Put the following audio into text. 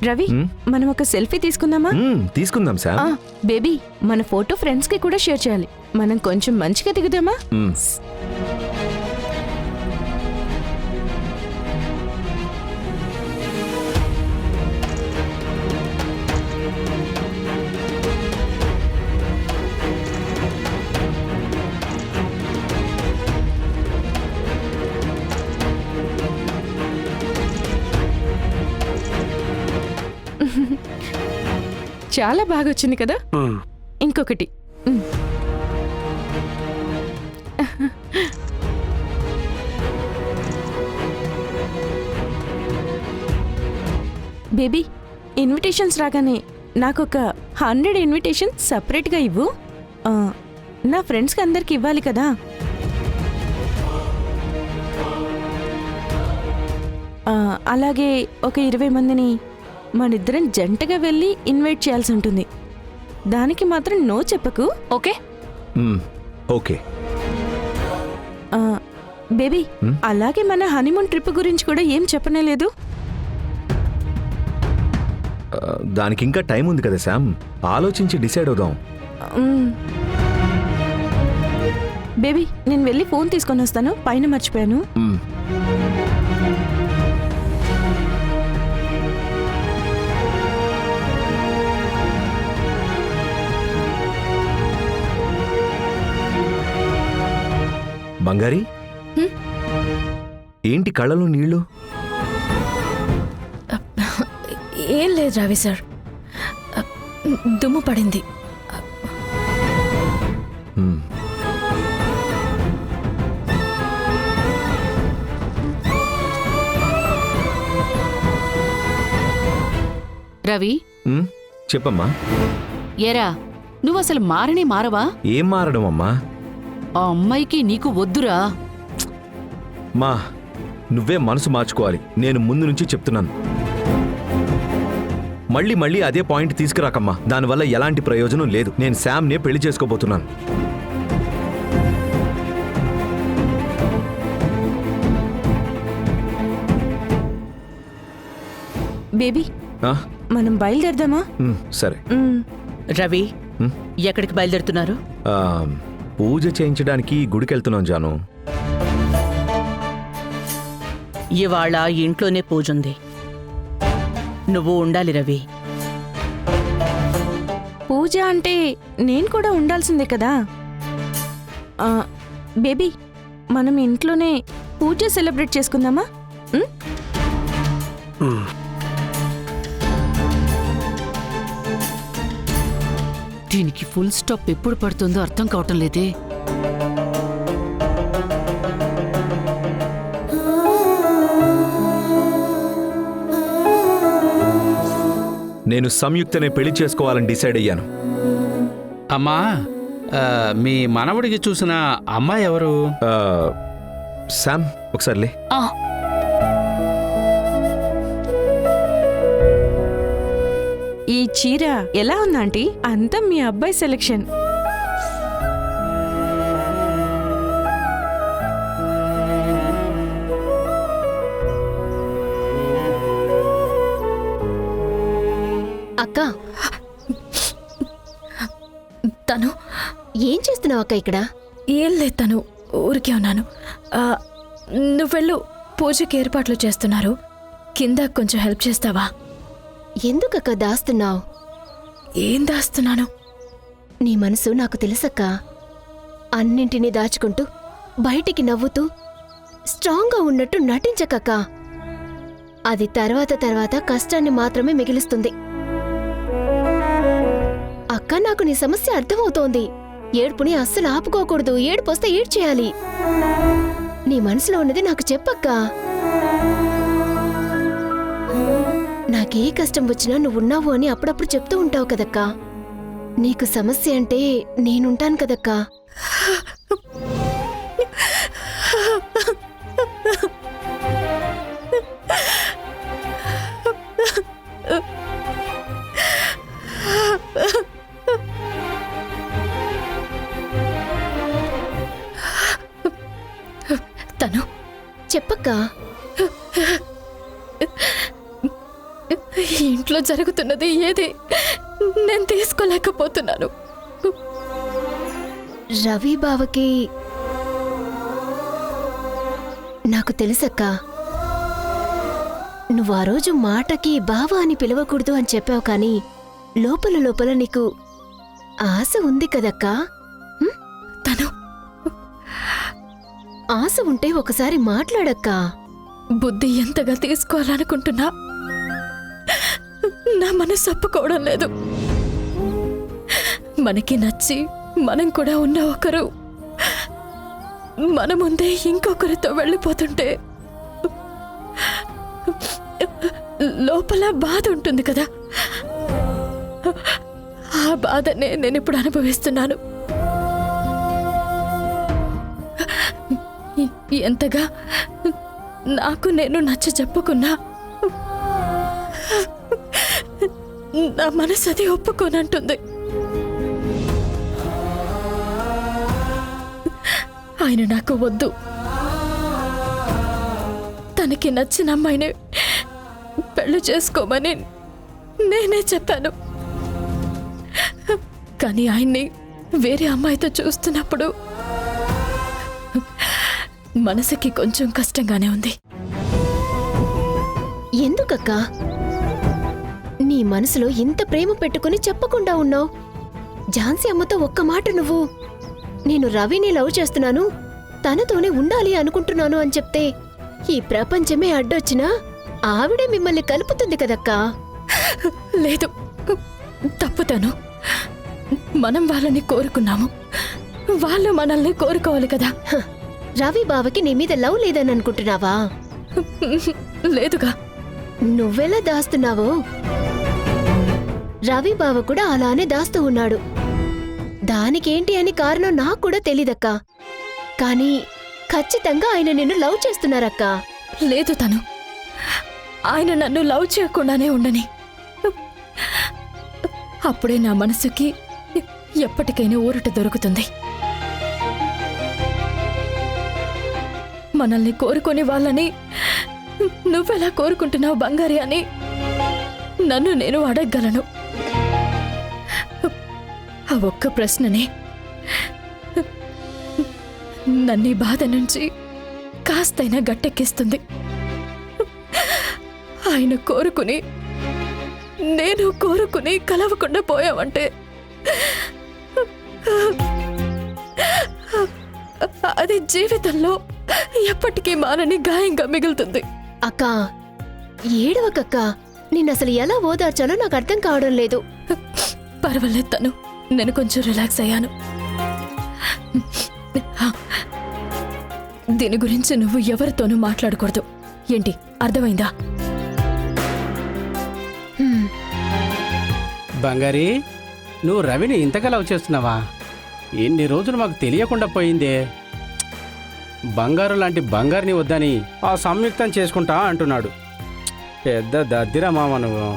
రవి, మనం ఒక సెల్ఫీ తీసుకుందామా? తీసుకుందాం సార్. బేబీ, మన ఫోటో ఫ్రెండ్స్ కి కూడా షేర్ చేయాలి. మనం కొంచెం మంచిగా దిగుదామా? చాలా బాగా వచ్చింది కదా. ఇంకొకటి. బేబీ, ఇన్విటేషన్స్ రాగానే నాకొక 100 ఇన్విటేషన్స్ సపరేట్గా ఇవ్వు. నా ఫ్రెండ్స్కి అందరికి ఇవ్వాలి కదా. అలాగే ఒక 20 మందిని మనిద్దరం జంటగా వెళ్ళి ఇన్వైట్ చేయాల్సి ఉంటుంది. దానికి మాత్రం నో చెప్పకు. ఓకే? ఓకే బేబీ, అలాగే మన హనీమూన్ ట్రిప్ గురించి కూడా ఏం చెప్పనేలేదు. దానికి ఇంకా టైం ఉంది కదా శామ్, ఆలోచించి డిసైడ్ అవుదాం. బేబీ, నేను వెళ్ళి ఫోన్ తీసుకొని వస్తాను, పైన మర్చిపోయాను. బంగారి, ఏంటి కళ్ళలో నీళ్లు? ఏం లేదు రవి సార్, దుమ్ము పడింది. రవి, చెప్పమ్మా. ఏరా, నువ్వసలు మారనే మారవా? ఏం మారడం అమ్మా? ఆ అమ్మాయికి నీకు వద్దురా. మా, నువ్వే మనసు మార్చుకోవాలి. నేను ముందు నుంచి చెప్తున్నాను. మళ్ళీ అదే పాయింట్ తీసుకురాకమ్మా. దానివల్ల ఎలాంటి ప్రయోజనం లేదు. నేను శామ్నే పెళ్లి చేసుకోబోతున్నాను. బేబీ, మనం బయలుదేరదామా? సరే. రవి, ఎక్కడికి బయలుదేరుతున్నారు? పూజ చేయించడానికి గుడికెళ్తున్నాం జాను. ఇవాళ ఇంట్లోనే పూజుంది, నువ్వు ఉండాలి రవి. పూజ అంటే నేను కూడా ఉండాల్సిందే కదా. బేబీ, మనం ఇంట్లోనే పూజ సెలబ్రేట్ చేసుకుందామా? దీనికి ఫుల్ స్టాప్ ఎప్పుడు పడుతుందో అర్థం కావటం లేదే. నేను సంయుక్తనే పెళ్లి చేసుకోవాలని డిసైడ్ అయ్యాను. అమ్మా, మీ మనవడికి చూసిన అమ్మాయి ఎవరు? శామ్, ఒకసారిలే. ఈ చీర ఎలా ఉందాంటీ? అంతా మీ అబ్బాయి సెలెక్షన్. అక్క, తను ఏం చేస్తున్నావు అక్క ఇక్కడ? ఏం లేదు, తను ఊరికే ఉన్నాను. నువ్వెళ్ళు, పూజకి ఏర్పాట్లు చేస్తున్నారు, కింద కొంచెం హెల్ప్ చేస్తావా? ఎందుకక్క దాస్తున్నావు? ఏం దాస్తున్నాను? నీ మనసు నాకు తెలుసక్క. అన్నింటినీ దాచుకుంటూ బయటికి నవ్వుతూ స్ట్రాంగ్గా ఉన్నట్టు నటించకక్క. అది తర్వాత కష్టాన్ని మాత్రమే మిగిలిస్తుంది. అక్క, నాకు నీ సమస్య అర్థమవుతోంది. ఏడ్పుని అస్సలు ఆపుకోకూడదు. ఏడుపొస్తే ఏడ్చేయాలి. నీ మనసులో ఉన్నది నాకు చెప్పక్కా. నాకే కష్టం వచ్చినా నువ్వున్నావు అని అప్పుడప్పుడు చెప్తూ ఉంటావు కదక్కా. నీకు సమస్య అంటే నేనుంటాను కదక్కా. తను చెప్పక్కా. ఈ ఇంట్లో జరుగుతున్నది ఏది నేను తీసుకోలేకపోతున్నాను. రవి బావకి నాకు తెలుసక్క, నువ్వు ఆ రోజు మాటకి బావ అని పిలవకూడదు అని చెప్పావు, కానీ లోపల లోపల నీకు ఆశ ఉంది కదక్కా. తను ఆశ ఉంటే ఒకసారి మాట్లాడక్కా. బుద్ధి ఎంతగా తీసుకోవాలనుకుంటున్నా నా మనసు ఒప్పుకోవడం లేదు. మనకి నచ్చి మనం కూడా ఉన్న ఒకరు మన ముందే ఇంకొకరితో వెళ్ళిపోతుంటే లోపల బాధ ఉంటుంది కదా, ఆ బాధనే నేను ఇప్పుడు అనుభవిస్తున్నాను. ఎంతగా నాకు నేను నచ్చ చెప్పుకున్నా నా మనసు అది ఒప్పుకోనంటుంది. ఆయన నాకు వద్దు, తనకి నచ్చిన అమ్మాయిని పెళ్లి చేసుకోమని నేనే చెప్పాను. కానీ ఆయన్ని వేరే అమ్మాయితో చూస్తున్నప్పుడు మనసుకి కొంచెం కష్టంగానే ఉంది. ఎందుకక్కా నీ మనసులో ఇంత ప్రేమ పెట్టుకుని చెప్పకుండా ఉన్నావు? ఝాన్సీ అమ్మతో ఒక్క మాట నువ్వు నేను రవిని లవ్ చేస్తున్నాను, తనతోనే ఉండాలి అనుకుంటున్నాను అని చెప్తే ఈ ప్రపంచమే అడ్డొచ్చినా ఆవిడే మిమ్మల్ని కలుపుతుంది కదక్కా. లేదు, తప్పుతాను. మనం వాళ్ళని కోరుకున్నాము, వాళ్ళు మనల్ని కోరుకోవాలి కదా. హ, రవి బావకి నీ మీద లవ్ లేదని అనుకుంటున్నావా? లేదుగా. నువ్వెలా దాస్తున్నావో రవి బావ కూడా అలానే దాస్తూ ఉన్నాడు. దానికేంటి అని కారణం నాకు కూడా తెలీదక్కా, కానీ ఖచ్చితంగా ఆయన నిన్ను లవ్ చేస్తున్నారక్కా. లేదు, తను ఆయన నన్ను లవ్ చేయకుండానే ఉండని. అప్పుడే నా మనసుకి ఎప్పటికైనా ఊరట దొరుకుతుంది. మనల్ని కోరుకునే వాళ్ళని నువ్వెలా కోరుకుంటున్నావు బంగారి అని నన్ను నేను అడగగలను. ఆ ఒక్క ప్రశ్ననే నన్ను ఈ బాధ నుంచి కాస్తైనా గట్టెక్కిస్తుంది. ఆయన కోరుకుని నేను కోరుకుని కలవకుండా పోయావంటే అది జీవితంలో ఎప్పటికీ మానని గాయంగా మిగులుతుంది. అక్కా ఏడవకక్కా, నిన్నసలు ఎలా ఓదార్చాలో నాకు అర్థం కావడం లేదు. పర్వాలేదు తను, నేను కొంచెం రిలాక్స్ అయ్యాను. దీని గురించి నువ్వు ఎవరితోనూ మాట్లాడకూడదు. ఏంటి, అర్థమైందా? హ్మ్, బంగారి, నువ్వు రవిని ఇంతగా లవ్ చేస్తున్నావా? ఎన్ని రోజులు మాకు తెలియకుండా పోయిందే. బంగారు లాంటి బంగారుని వద్దని ఆ సంయుక్తం చేసుకుంటా అంటున్నాడు. పెద్ద దద్దిరా మామ నువ్వు.